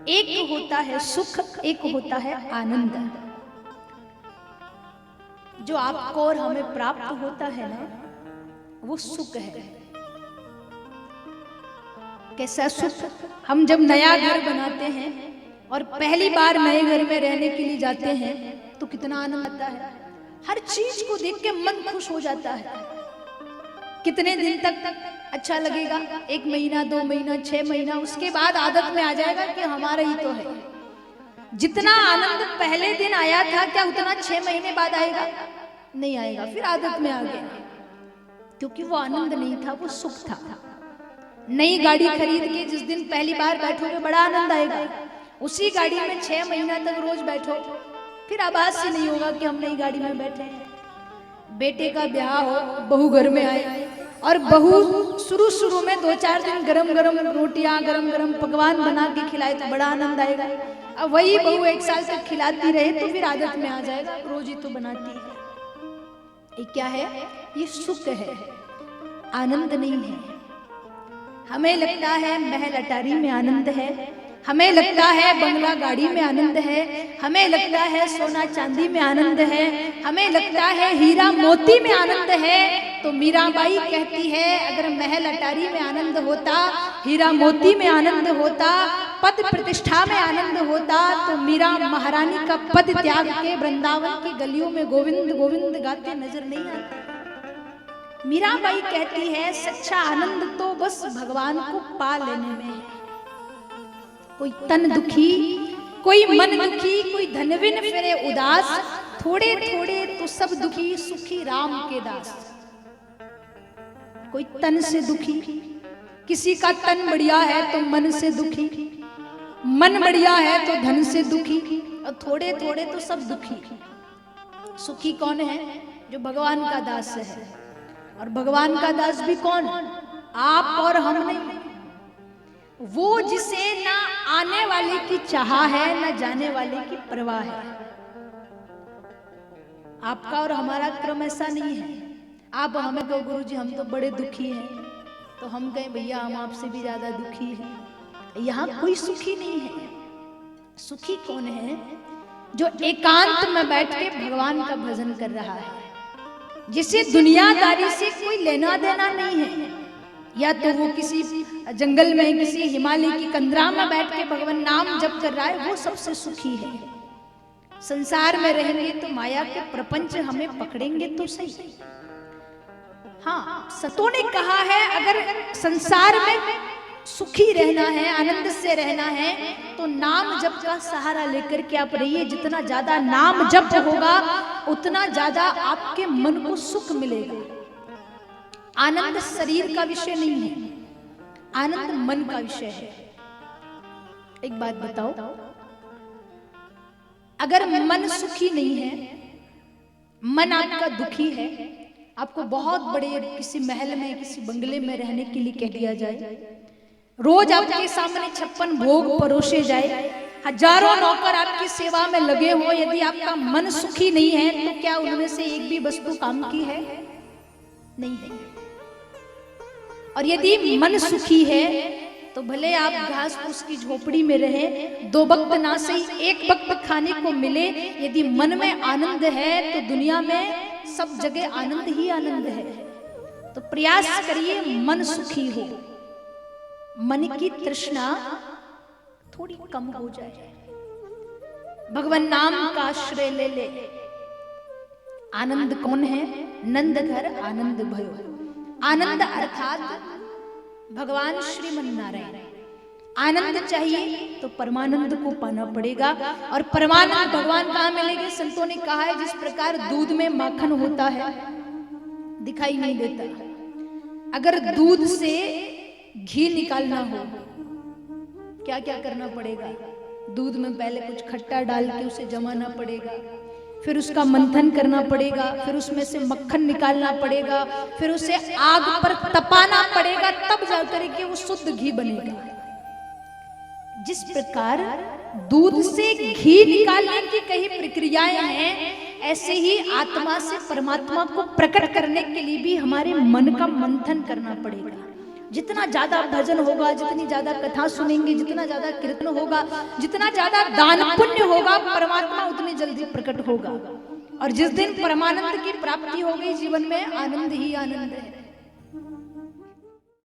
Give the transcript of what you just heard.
एक होता है सुख, एक होता है आनंद। जो आपको और हमें प्राप्त होता है ना, वो सुख है। कैसा सुख? हम जब नया घर बनाते हैं और पहली बार नए घर में रहने के लिए जाते हैं तो कितना आनंद आता है। हर चीज को देख के मन खुश हो जाता है। कितने दिन तक अच्छा लगेगा? 1 महीना, 2 महीना, 6 महीना, उसके बाद आदत में आ जाएगा कि हमारा ही तो है। जितना आनंद पहले दिन आया था, क्या उतना 6 महीने बाद आएगा? नहीं आएगा। फिर आदत में आ गया, क्योंकि वो आनंद नहीं था, वो सुख था। नई गाड़ी खरीद के जिस दिन पहली बार बैठोगे बड़ा आनंद आएगा। उसी गाड़ी में 6 महीना तक रोज बैठो, फिर आभास ही नहीं होगा कि हम नई गाड़ी में बैठे हैं। बेटे का ब्याह हो, बहू घर में आए और बहू शुरू में 2-4 दिन गरम गरम रोटियां, गरम गरम पकवान बना के खिलाए तो बड़ा आनंद आएगा। अब वही बहू 1 साल तक खिलाती रहे तो फिर आदत में आ जाएगा, रोज ही तो बनाती है। ये क्या है? ये सुख है, आनंद नहीं है। हमें लगता है महल अटारी में आनंद है, हमें लगता है बंगला गाड़ी में आनंद है, हमें लगता है सोना चांदी में आनंद है, हमें लगता है हीरा मोती में आनंद है। तो मीराबाई कहती है, अगर महल अटारी में आनंद होता, हीरा मोती में आनंद होता, पद प्रतिष्ठा में आनंद होता, तो मीरा महारानी का पद त्याग के वृंदावन की गलियों में गोविंद गोविंद गाते नजर नहीं आते। मीराबाई कहती है, सच्चा आनंद तो बस भगवान को पा लेने में है। कोई तन दुखी, कोई मन दुखी, कोई धनविन फिरे उदास, थोड़े थोड़े तो सब दुखी, सुखी राम के दास। कोई तन से दुखी, किसी का तन बढ़िया है तो मन से दुखी, मन बढ़िया है तो धन से दुखी, और थोड़े थोड़े तो सब दुखी। सुखी कौन है? जो भगवान का दास है। और भगवान का दास भी कौन? आप और हम नहीं। वो जिसे ना आने वाले की चाह है, ना जाने वाले की परवाह है। आपका और हमारा क्रम ऐसा नहीं है। आप हमें कहो, गुरुजी हम तो बड़े दुखी हैं, तो हम कहें भैया हम आपसे भी ज्यादा दुखी हैं। यहाँ कोई सुखी नहीं है। सुखी कौन है? जो एकांत में बैठ के भगवान का भजन कर रहा है, जिसे दुनियादारी से कोई लेना देना नहीं है। या तो वो किसी जंगल में, किसी हिमालय की कंदरा में बैठ के भगवान नाम जप कर रहा है, वो सबसे सुखी है। संसार में रहेंगे तो माया के प्रपंच हमें पकड़ेंगे तो सही। हाँ, सतों ने कहा है, अगर संसार में सुखी रहना है, आनंद से रहना है, तो नाम जप का सहारा लेकर के आप रहिए। जितना ज्यादा नाम जप होगा उतना ज्यादा आपके मन को सुख मिलेगा। आनंद शरीर का विषय नहीं है, आनंद मन का विषय है। एक बात बताओ, अगर मन सुखी नहीं है, मन आपका दुखी है, आपको बहुत बड़े किसी महल में, किसी बंगले में रहने के लिए कह दिया जाए, रोज आपके सामने 56 भोग परोसे जाए, हजारों नौकर आपकी सेवा में लगे हो, यदि आपका मन सुखी नहीं है तो क्या उनमें से एक भी वस्तु काम की है? नहीं है। और यदि मन सुखी है तो भले आप घास फूस की झोपड़ी में रहे, 2 वक्त ना सही 1 वक्त खाने को मिले, यदि मन में आनंद है तो दुनिया में सब जगह आनंद ही आनंद है। तो प्रयास करिए मन सुखी हो, मन की तृष्णा थोड़ी कम हो जाए, भगवान नाम का आश्रय ले ले। आनंद कौन है? नंद घर आनंद भयो। आनंद अर्थात भगवान श्रीमन नारायण। आनंद चाहिए तो परमानंद को पाना पड़ेगा, और परमानंद भगवान कहाँ मिलेंगे? संतों ने कहा है, जिस प्रकार दूध में माखन होता है दिखाई नहीं देता, अगर दूध से घी निकालना हो क्या क्या करना पड़ेगा? दूध में पहले कुछ खट्टा डाल के उसे जमाना पड़ेगा, फिर उसका मंथन करना पड़ेगा, फिर उसमें से मक्खन निकालना पड़ेगा, फिर उसे आग पर तपाना पड़ेगा, तब जाकर के वो शुद्ध घी बनेगा। जिस प्रकार दूध से घी निकालने की कई प्रक्रियाएं हैं, ऐसे ही आत्मा से परमात्मा को प्रकट करने के लिए भी हमारे मन का मंथन करना पड़ेगा। जितना ज्यादा भजन होगा, जितनी ज्यादा कथा सुनेंगे, जितना ज्यादा कीर्तन होगा, जितना ज्यादा दान पुण्य होगा, परमात्मा उतनी जल्दी प्रकट होगा। और जिस दिन परमानंद की प्राप्ति हो गई जीवन में, आनंद ही आनंद है।